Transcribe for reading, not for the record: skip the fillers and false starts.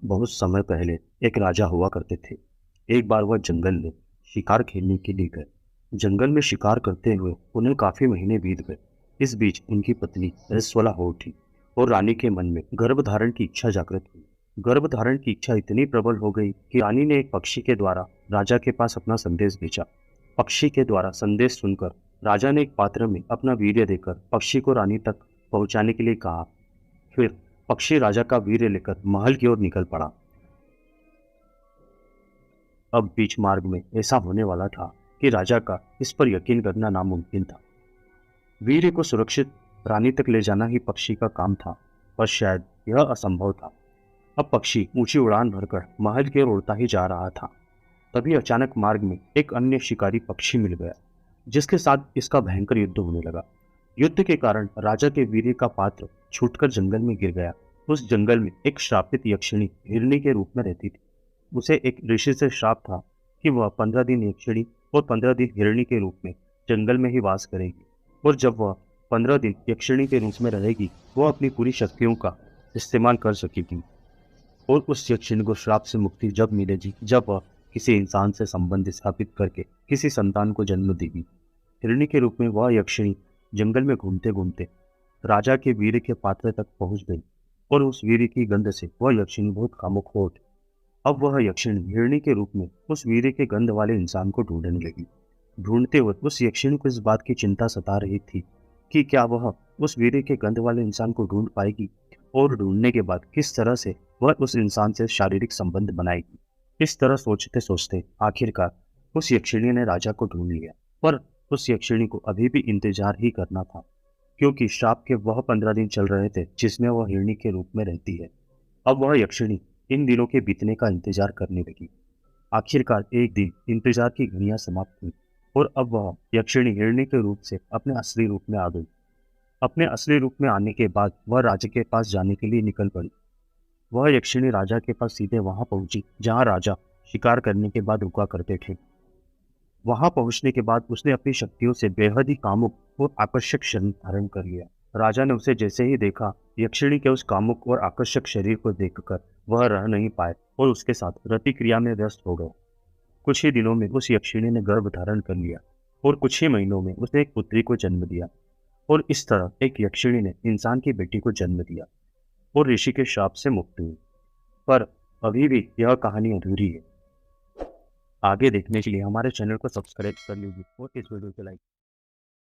बहुत समय पहले एक राजा हुआ करते थे। एक बार वह जंगल में शिकार खेलने के लिए गए। जंगल में शिकार करते हुए उन्हें काफी महीने बीत गए। इस बीच उनकी पत्नी रसवला हो उठी और रानी के मन में गर्भ धारण की इच्छा जागृत हुई। गर्भ धारण की इच्छा इतनी प्रबल हो गई कि रानी ने एक पक्षी के द्वारा राजा के पास अपना संदेश भेजा। पक्षी के द्वारा संदेश सुनकर राजा ने एक पात्र में अपना वीर्य देकर पक्षी को रानी तक पहुंचाने के लिए कहा। फिर पक्षी राजा का वीर्य लेकर महल की ओर निकल पड़ा। अब बीच मार्ग में ऐसा होने वाला था कि राजा का इस पर यकीन करना नामुमकिन था। वीर्य को सुरक्षित रानी तक ले जाना ही पक्षी का काम था, पर शायद यह असंभव था। अब पक्षी ऊंची उड़ान भरकर महल की ओर उड़ता ही जा रहा था। तभी अचानक मार्ग में एक अन्य शिकारी पक्षी मिल गया, जिसके साथ इसका भयंकर युद्ध होने लगा। युद्ध के कारण राजा के वीर्य का पात्र छूटकर जंगल में गिर गया। उस जंगल में एक श्रापित यक्षिणी हिरणी के रूप में रहती थी। उसे एक ऋषि से श्राप था कि वह 15 दिन यक्षिणी और 15 दिन हिरणी के रूप में जंगल में ही वास करेगी, और जब वह 15 दिन यक्षिणी के रूप में रहेगी, वह अपनी पूरी शक्तियों का इस्तेमाल कर सकेगी। और उस यक्षिणी को श्राप से मुक्ति जब मिलेगी, जब वह किसी इंसान से संबंध स्थापित करके किसी संतान को जन्म देगी। हिरणी के रूप में वह यक्षिणी जंगल में घूमते घूमते राजा के वीर्य के पात्र तक पहुंच गई, और उस वीर्य की गंध से वह यक्षिणी बहुत कामुक हो उठी। अब वह यक्षिणी हिरणी के रूप में उस वीर्य के गंध वाले इंसान को ढूंढने लगी। ढूंढते हुए उस यक्षिणी को इस बात की चिंता सता रही थी कि क्या वह उस वीर्य के गंध वाले इंसान को ढूंढ पाएगी, और ढूंढने के बाद किस तरह से वह उस इंसान से शारीरिक संबंध बनाएगी। इस तरह सोचते सोचते आखिरकार उस यक्षिणी ने राजा को ढूंढ लिया। पर उस यक्षिणी को अभी भी इंतजार ही करना था, क्योंकि श्राप के वह 15 दिन चल रहे थे जिसमें वह हिरणी के रूप में रहती है। अब वह यक्षिणी इन दिनों के बीतने का इंतजार करने लगी। आखिरकार एक दिन इंतजार की घड़ियां समाप्त हुई, और अब वह यक्षिणी हिरणी के रूप से अपने असली रूप में आ गई। अपने असली रूप में आने के बाद वह राजा के पास जाने के लिए निकल पड़ी। वह यक्षिणी राजा के पास सीधे वहां पहुंची जहां राजा शिकार करने के बाद रुका करते थे। वहां पहुंचने के बाद उसने अपनी शक्तियों से बेहद ही कामुक और आकर्षक शरीर धारण कर लिया। राजा ने उसे जैसे ही देखा, यक्षिणी के उस कामुक और आकर्षक शरीर को देखकर वह रह नहीं पाए और उसके साथ रति क्रिया में व्यस्त हो गए। कुछ ही दिनों में उस यक्षिणी ने गर्भ धारण कर लिया, और कुछ ही महीनों में उसने एक पुत्री को जन्म दिया। और इस तरह एक यक्षिणी ने इंसान की बेटी को जन्म दिया और ऋषि के श्राप से मुक्ति हुई। पर अभी भी यह कहानी अधूरी है। आगे देखने के लिए हमारे चैनल को सब्सक्राइब कर लीजिए और इस वीडियो को लाइक